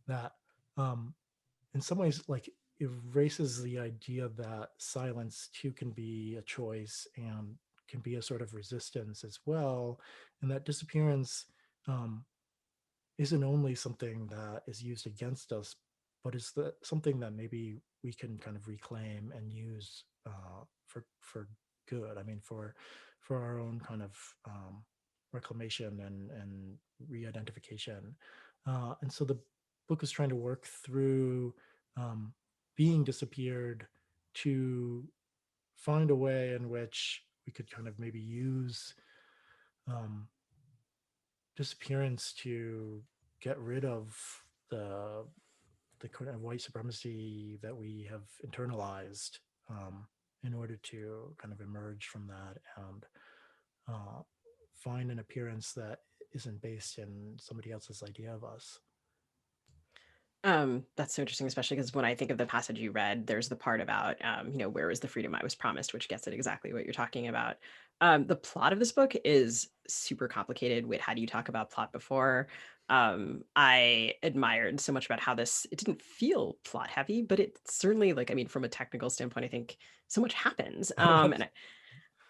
that, in some ways, like, erases the idea that silence too can be a choice and can be a sort of resistance as well, and that disappearance, um, isn't only something that is used against us, but is something that maybe we can kind of reclaim and use, for good. I mean, for our own kind of, reclamation and re-identification. And so the book is trying to work through, um, being disappeared, to find a way in which we could kind of maybe use, um, disappearance to get rid of the kind of white supremacy that we have internalized, in order to kind of emerge from that, and uh, find an appearance that isn't based in somebody else's idea of us. That's so interesting, especially because when I think of the passage you read, there's the part about, where is the freedom I was promised, which gets at exactly what you're talking about. The plot of this book is super complicated. Wait, how do you talk about plot before? I admired so much about how it didn't feel plot heavy, but it certainly, like, I mean, from a technical standpoint, I think so much happens.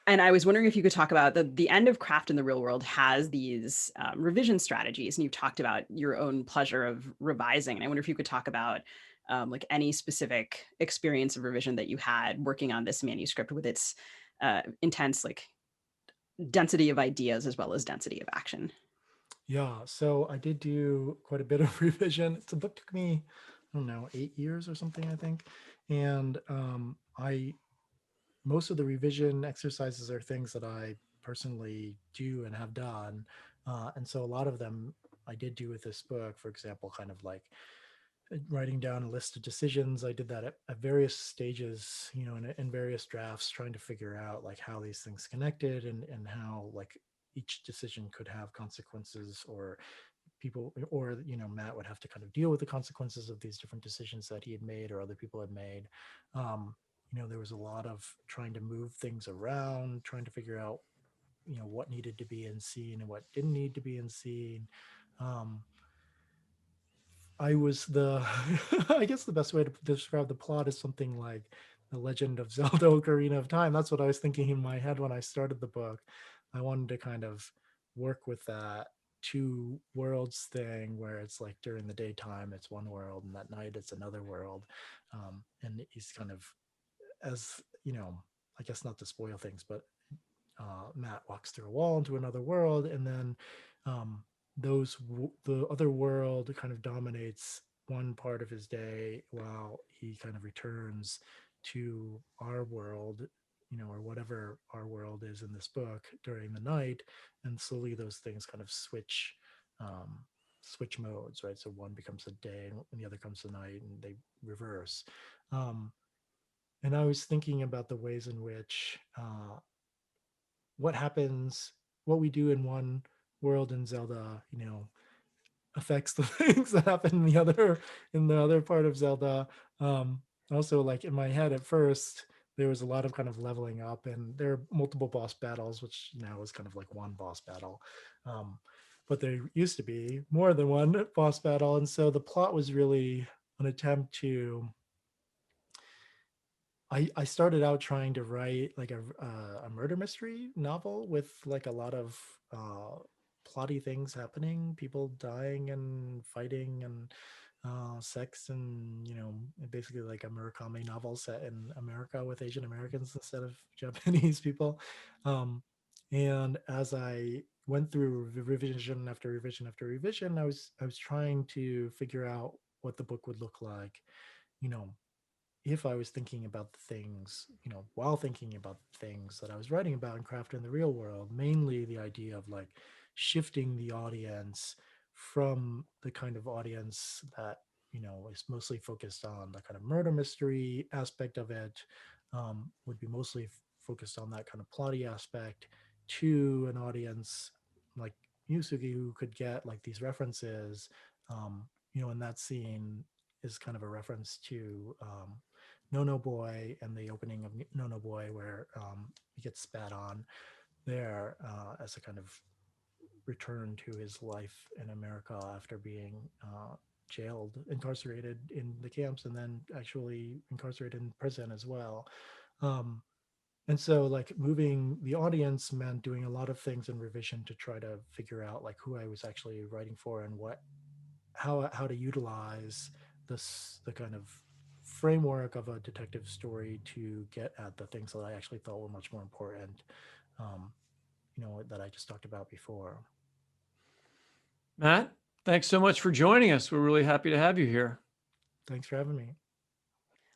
And I was wondering if you could talk about the end of craft in the real world has these revision strategies, and you've talked about your own pleasure of revising. And I wonder if you could talk about like any specific experience of revision that you had working on this manuscript with its intense like density of ideas as well as density of action. Yeah, so I did do quite a bit of revision. The book took me, I don't know, 8 years or something, I think. And I most of the revision exercises are things that I personally do and have done. And so a lot of them I did do with this book, for example, kind of like writing down a list of decisions. I did that at various stages, in various drafts, trying to figure out like how these things connected, and how like each decision could have consequences, or people, or Matt would have to kind of deal with the consequences of these different decisions that he had made or other people had made. There was a lot of trying to move things around, trying to figure out what needed to be in scene and what didn't need to be in scene. I was the I guess the best way to describe the plot is something like The Legend of Zelda Ocarina of Time. That's what I was thinking in my head when I started the book. I wanted to kind of work with that two worlds thing, where it's like during the daytime it's one world and at night it's another world. And he's kind of, as I guess not to spoil things, but Matt walks through a wall into another world, and then the other world kind of dominates one part of his day while he kind of returns to our world, or whatever our world is in this book, during the night. And slowly those things kind of switch modes, right? So one becomes a day and the other comes a night, and they reverse. And I was thinking about the ways in which what we do in one world in Zelda, affects the things that happen in the other part of Zelda. Also, like in my head at first, there was a lot of kind of leveling up, and there are multiple boss battles, which now is kind of like one boss battle. But there used to be more than one boss battle. And so the plot was really an attempt to, I started out trying to write like a murder mystery novel with like a lot of plotty things happening, people dying and fighting, and sex, and basically like a Murakami novel set in America with Asian Americans instead of Japanese people. And as I went through revision after revision after revision, I was trying to figure out what the book would look like, you know, if I was thinking about the things, while thinking about the things that I was writing about and crafting in the real world, mainly the idea of like shifting the audience from the kind of audience that, is mostly focused on the kind of murder mystery aspect of it, would be mostly focused on that kind of plotty aspect, to an audience like Yusuke, who could get like these references. In that scene is kind of a reference to No Boy, and the opening of No Boy, where he gets spat on there as a kind of return to his life in America after being jailed, incarcerated in the camps, and then actually incarcerated in prison as well. And so like moving the audience meant doing a lot of things in revision to try to figure out like who I was actually writing for, and how to utilize the kind of framework of a detective story to get at the things that I actually thought were much more important, that I just talked about before. Matt, thanks so much for joining us. We're really happy to have you here. Thanks for having me.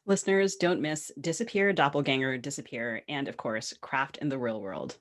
Listeners, don't miss Disappear, Doppelgänger Disappear, and of course, Craft in the Real World.